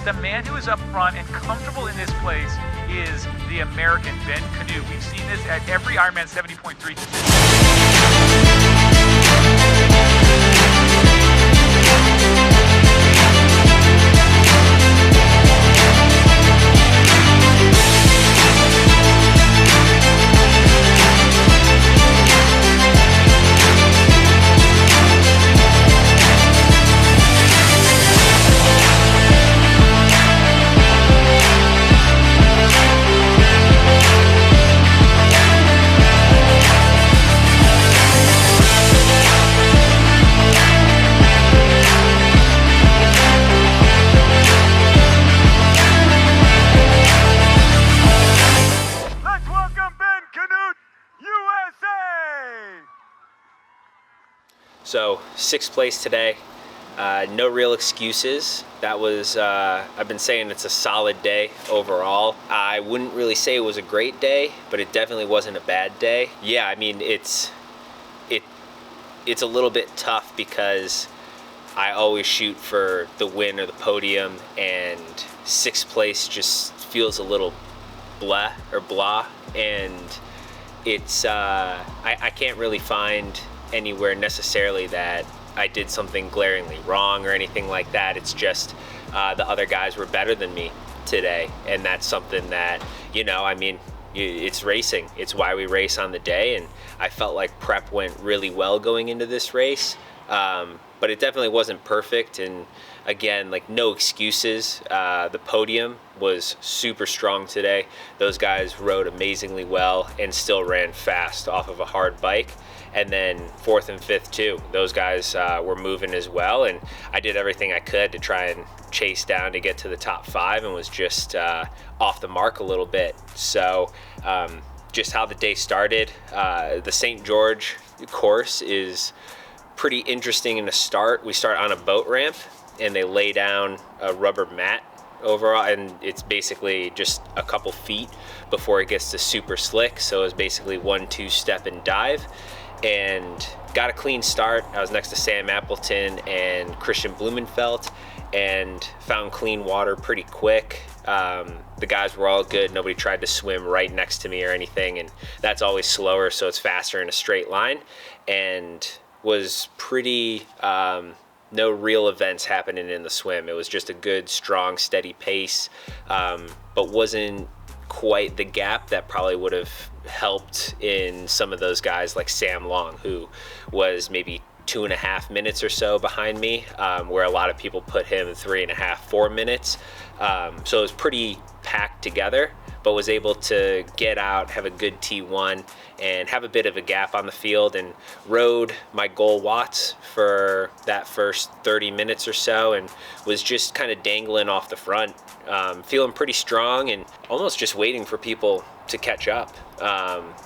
the man who is up front and comfortable in this place is the American Ben Canute. We've seen this at every Ironman 70.3. So 6th place today, no real excuses. That was, I've been saying it's a solid day overall. I wouldn't really say it was a great day, but it definitely wasn't a bad day. Yeah, I mean, it's a little bit tough because I always shoot for the win or the podium, and 6th place just feels a little blah, and it's, I can't really find anywhere necessarily that I did something glaringly wrong or anything like that. It's just the other guys were better than me today, and that's something that, you know, I mean, it's racing. It's why we race on the day, and I felt like prep went really well going into this race, but it definitely wasn't perfect. And again, like, no excuses. The podium was super strong today. Those guys rode amazingly well and still ran fast off of a hard bike. And then 4th and 5th too. Those guys were moving as well, and I did everything I could to try and chase down to get to the top 5, and was just off the mark a little bit. So just how the day started, the St. George course is pretty interesting in the start. We start on a boat ramp, and they lay down a rubber mat overall, and it's basically just a couple feet before it gets to super slick. So it was basically 1-2 step and dive, and got a clean start. I was next to Sam Appleton and Christian Blumenfeld, and found clean water pretty quick. The guys were all good. Nobody tried to swim right next to me or anything, and that's always slower, so it's faster in a straight line, and was pretty no real events happening in the swim. It was just a good, strong, steady pace, but wasn't quite the gap that probably would have helped in some of those guys like Sam Long, who was maybe 2.5 minutes or so behind me, where a lot of people put him 3.5, 4 minutes. So it was pretty packed together, but was able to get out, have a good T1, and have a bit of a gap on the field, and rode my goal watts for that first 30 minutes or so, and was just kind of dangling off the front, feeling pretty strong, and almost just waiting for people to catch up.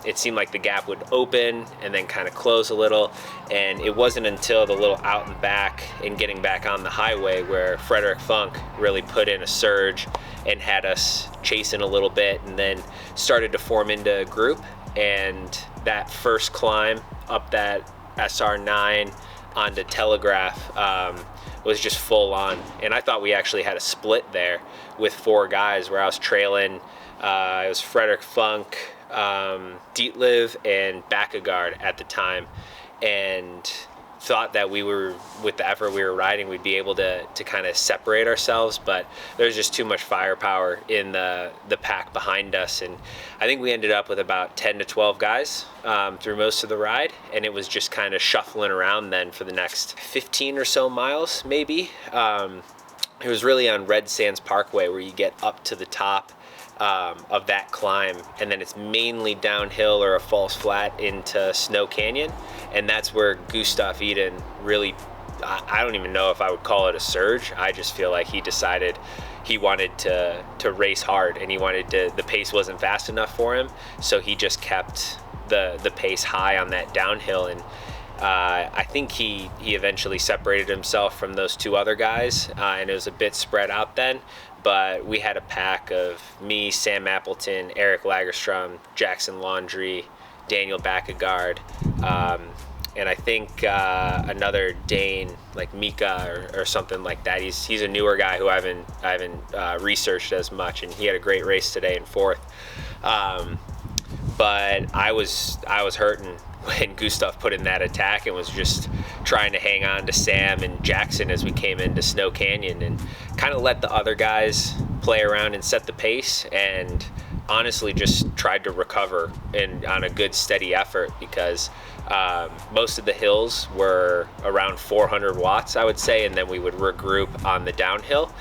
It seemed like the gap would open and then kind of close a little, and it wasn't until the little out and back and getting back on the highway where Frederick Funk really put in a surge and had us chasing a little bit, and then started to form into a group. And that first climb up that SR9 onto Telegraph was just full on, and I thought we actually had a split there with 4 guys where I was trailing. It was Frederick Funk, Dietliv, and Backegard at the time, and thought that we were, with the effort we were riding, we'd be able to kind of separate ourselves, but there's just too much firepower in the pack behind us, and I think we ended up with about 10 to 12 guys through most of the ride, and it was just kind of shuffling around then for the next 15 or so miles maybe. It was really on Red Sands Parkway where you get up to the top of that climb, and then it's mainly downhill or a false flat into Snow Canyon, and that's where Gustav Iden really, I don't even know if I would call it a surge. I just feel like he decided he wanted to race hard, and he wanted to, the pace wasn't fast enough for him, so he just kept the pace high on that downhill, and I think he eventually separated himself from those 2 other guys, and it was a bit spread out then. But we had a pack of me, Sam Appleton, Eric Lagerstrom, Jackson Laundrie, Daniel Backegard, and I think another Dane like Mika or something like that. He's a newer guy who I haven't researched as much, and he had a great race today in fourth. But I was hurting when Gustav put in that attack and was just trying to hang on to Sam and Jackson as we came into Snow Canyon, and kind of let the other guys play around and set the pace, and honestly just tried to recover on a good steady effort, because most of the hills were around 400 watts, I would say, and then we would regroup on the downhill.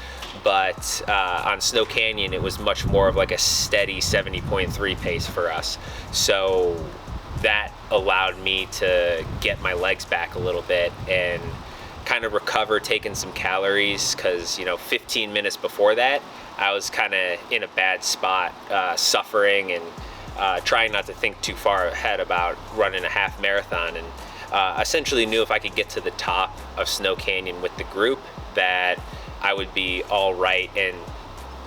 But on Snow Canyon, it was much more of like a steady 70.3 pace for us. So that allowed me to get my legs back a little bit and kind of recover, taking some calories, because 15 minutes before that I was kind of in a bad spot, suffering and trying not to think too far ahead about running a half marathon, and essentially knew if I could get to the top of Snow Canyon with the group that I would be all right and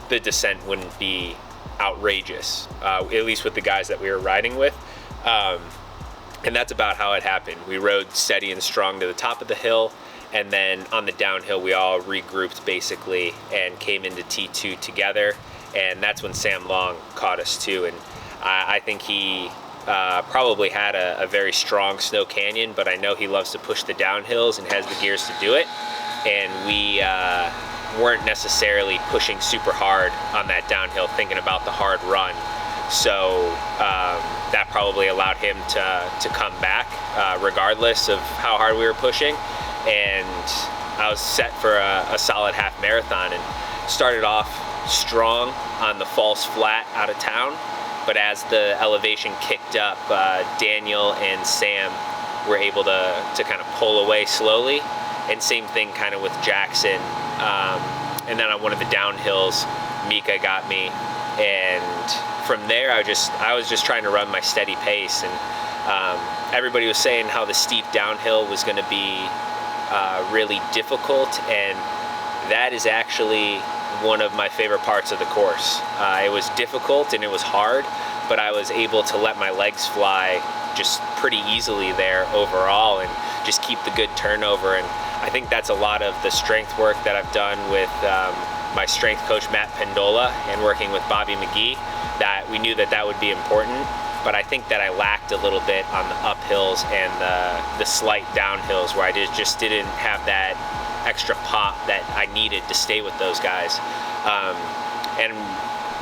the descent wouldn't be outrageous, at least with the guys that we were riding with. And that's about how it happened. We rode steady and strong to the top of the hill, and then on the downhill we all regrouped basically and came into T2 together, and that's when Sam Long caught us too. And I think he probably had a very strong Snow Canyon, but I know he loves to push the downhills and has the gears to do it, and we weren't necessarily pushing super hard on that downhill, thinking about the hard run. So that probably allowed him to come back regardless of how hard we were pushing. And I was set for a solid half marathon, and started off strong on the false flat out of town. But as the elevation kicked up, Daniel and Sam were able to kind of pull away slowly. And same thing kind of with Jackson. And then on one of the downhills, Mika got me. And from there, I was just trying to run my steady pace. And everybody was saying how the steep downhill was going to be really difficult. And that is actually one of my favorite parts of the course. It was difficult and it was hard, but I was able to let my legs fly just pretty easily there overall, and just keep the good turnover. And I think that's a lot of the strength work that I've done with my strength coach Matt Pendola, and working with Bobby McGee, that we knew that would be important. But I think that I lacked a little bit on the uphills and the slight downhills, where I just didn't have that extra pop that I needed to stay with those guys. And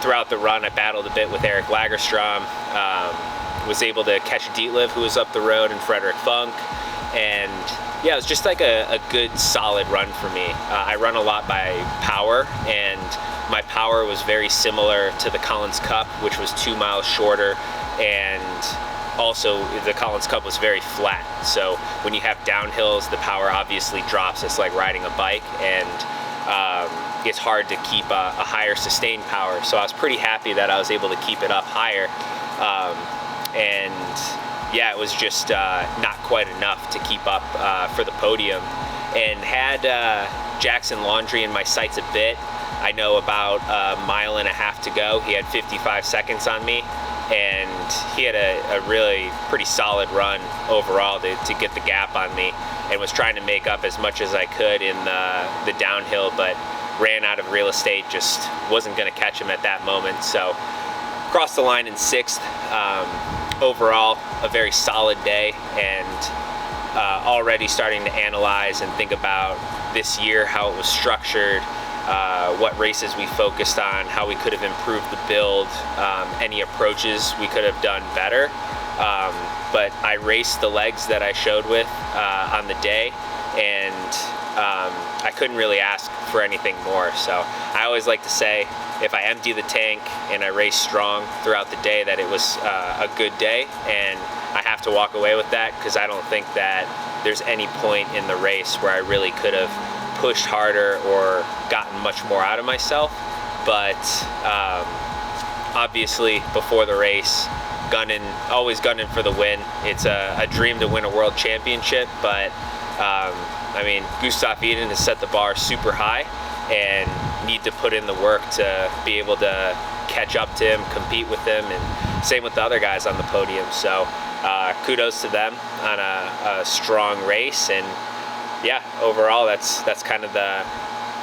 throughout the run, I battled a bit with Eric Lagerstrom, was able to catch Dietliff, who was up the road, and Frederick Funk. And yeah, it was just like a good solid run for me. I run a lot by power, and my power was very similar to the Collins Cup, which was 2 miles shorter, and also the Collins Cup was very flat. So when you have downhills, the power obviously drops. It's like riding a bike, and it's hard to keep a higher sustained power. So I was pretty happy that I was able to keep it up higher. And yeah, it was just not quite enough to keep up for the podium. And had Jackson Laundrie in my sights a bit. I know about a mile and a half to go. He had 55 seconds on me, and he had a really pretty solid run overall to get the gap on me, and was trying to make up as much as I could in the downhill, but ran out of real estate, just wasn't going to catch him at that moment. So crossed the line in 6th. Overall, a very solid day, and already starting to analyze and think about this year, how it was structured, what races we focused on, how we could have improved the build, any approaches we could have done better. But I raced the legs that I showed with on the day, and I couldn't really ask for anything more. So I always like to say, if I empty the tank and I race strong throughout the day, that it was a good day, and I have to walk away with that, because I don't think that there's any point in the race where I really could have pushed harder or gotten much more out of myself. But obviously before the race, always gunning for the win. It's a dream to win a world championship, but I mean, Gustav Iden has set the bar super high, and need to put in the work to be able to catch up to him, compete with him, and same with the other guys on the podium. So kudos to them on a strong race. And yeah, overall that's kind of the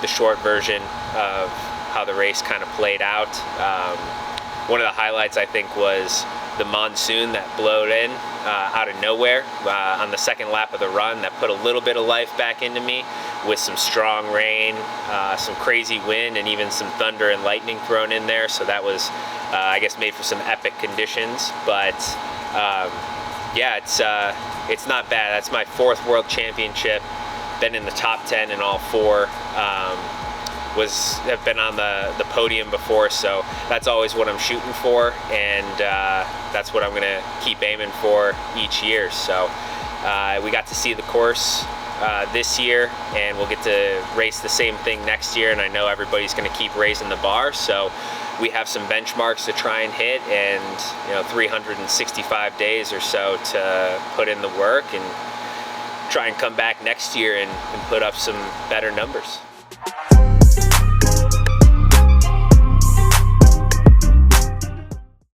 short version of how the race kind of played out. One of the highlights, I think, was the monsoon that blowed in out of nowhere on the second lap of the run. That put a little bit of life back into me with some strong rain, some crazy wind, and even some thunder and lightning thrown in there. So that was, I guess, made for some epic conditions. But yeah, it's not bad. That's my 4th World Championship. Been in the top 10 in all 4. Have been on the podium before, so that's always what I'm shooting for, and that's what I'm gonna keep aiming for each year. So we got to see the course this year, and we'll get to race the same thing next year, and I know everybody's gonna keep raising the bar, so we have some benchmarks to try and hit, and 365 days or so to put in the work and try and come back next year and put up some better numbers.